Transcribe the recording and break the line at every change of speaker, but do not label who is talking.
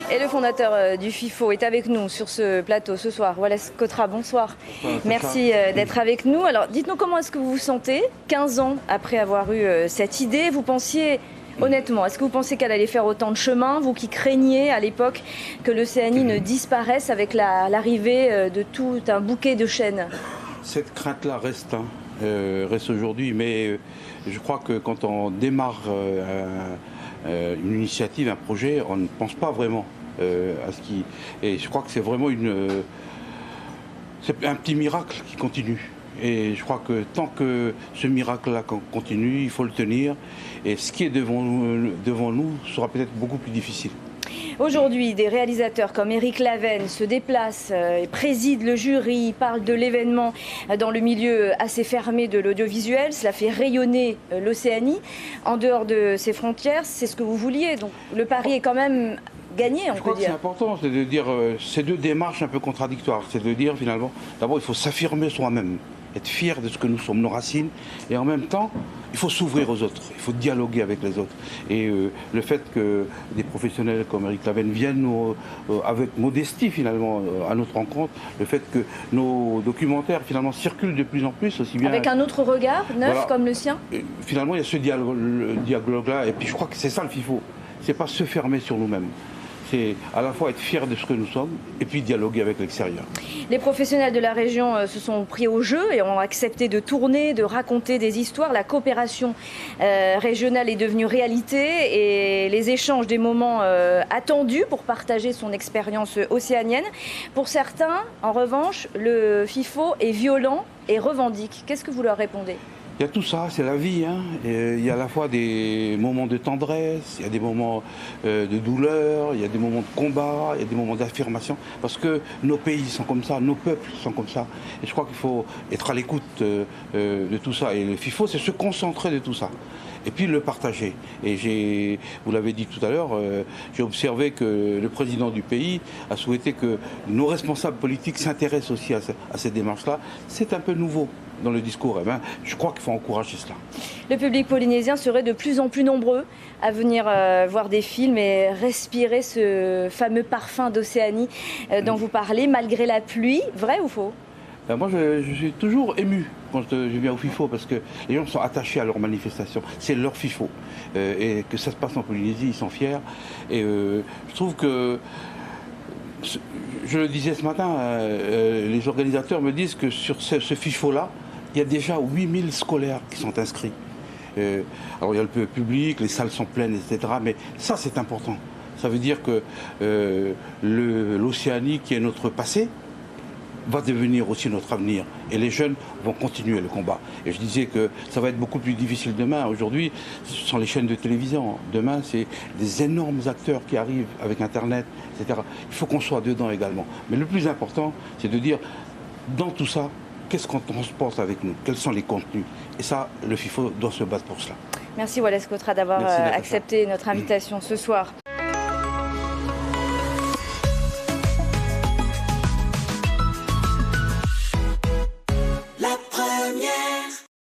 Et le fondateur du FIFO est avec nous sur ce plateau ce soir. Wallace Cotra, bonsoir. Merci d'être avec nous. Alors, dites-nous comment est-ce que vous vous sentez 15 ans après avoir eu cette idée. Vous pensiez, honnêtement, est-ce que vous pensez qu'elle allait faire autant de chemin, vous qui craigniez à l'époque que l'Océanie ne disparaisse avec l'arrivée de tout un bouquet de chênes?
Cette crainte-là reste aujourd'hui, mais je crois que quand on démarre une initiative, un projet, on ne pense pas vraiment à ce qui... Et je crois que c'est vraiment c'est un petit miracle qui continue. Et je crois que tant que ce miracle-là continue, il faut le tenir. Et ce qui est devant nous sera peut-être beaucoup plus difficile.
Aujourd'hui, des réalisateurs comme Éric Lavenne se déplacent et président le jury, parlent de l'événement dans le milieu assez fermé de l'audiovisuel. Cela fait rayonner l'Océanie en dehors de ses frontières. C'est ce que vous vouliez. Donc le pari est quand même gagné, on peut dire.
Je crois que c'est important, c'est de dire ces deux démarches un peu contradictoires. C'est de dire finalement, d'abord il faut s'affirmer soi-même, être fier de ce que nous sommes, nos racines, et en même temps, il faut s'ouvrir aux autres, il faut dialoguer avec les autres. Et le fait que des professionnels comme Éric Lavenne viennent avec modestie finalement à notre rencontre, le fait que nos documentaires finalement circulent de plus en plus, aussi bien...
Avec un autre regard, neuf voilà, comme le sien.
Et finalement, il y a ce dialogue-là, et puis je crois que c'est ça le FIFO, c'est pas se fermer sur nous-mêmes. C'est à la fois être fier de ce que nous sommes et puis dialoguer avec l'extérieur.
Les professionnels de la région se sont pris au jeu et ont accepté de tourner, de raconter des histoires. La coopération régionale est devenue réalité et les échanges des moments attendus pour partager son expérience océanienne. Pour certains, en revanche, le FIFO est violent et revendique. Qu'est-ce que vous leur répondez ?
Il y a tout ça, c'est la vie. Et il y a à la fois des moments de tendresse, il y a des moments de douleur, il y a des moments de combat, il y a des moments d'affirmation. Parce que nos pays sont comme ça, nos peuples sont comme ça. Et je crois qu'il faut être à l'écoute de tout ça. Et le FIFO, c'est se concentrer de tout ça. Et puis le partager. Et vous l'avez dit tout à l'heure, j'ai observé que le président du pays a souhaité que nos responsables politiques s'intéressent aussi à cette démarche-là. C'est un peu nouveau dans le discours. Eh bien, je crois qu'il faut encourager cela.
Le public polynésien serait de plus en plus nombreux à venir voir des films et respirer ce fameux parfum d'Océanie dont vous parlez, malgré la pluie. Vrai ou faux ?
Moi, je suis toujours ému quand je viens au FIFO parce que les gens sont attachés à leur manifestation. C'est leur FIFO. Et que ça se passe en Polynésie, ils sont fiers. Et je trouve que, je le disais ce matin, les organisateurs me disent que sur ce FIFO-là, il y a déjà 8000 scolaires qui sont inscrits. Alors il y a le public, les salles sont pleines, etc. Mais ça, c'est important. Ça veut dire que l'Océanie, qui est notre passé, va devenir aussi notre avenir. Et les jeunes vont continuer le combat. Et je disais que ça va être beaucoup plus difficile demain. Aujourd'hui, ce sont les chaînes de télévision. Demain, c'est des énormes acteurs qui arrivent avec Internet, etc. Il faut qu'on soit dedans également. Mais le plus important, c'est de dire, dans tout ça, qu'est-ce qu'on transporte avec nous? Quels sont les contenus? Et ça, le FIFO doit se battre pour cela.
Merci Wallace Cotra d'avoir accepté notre invitation ce soir.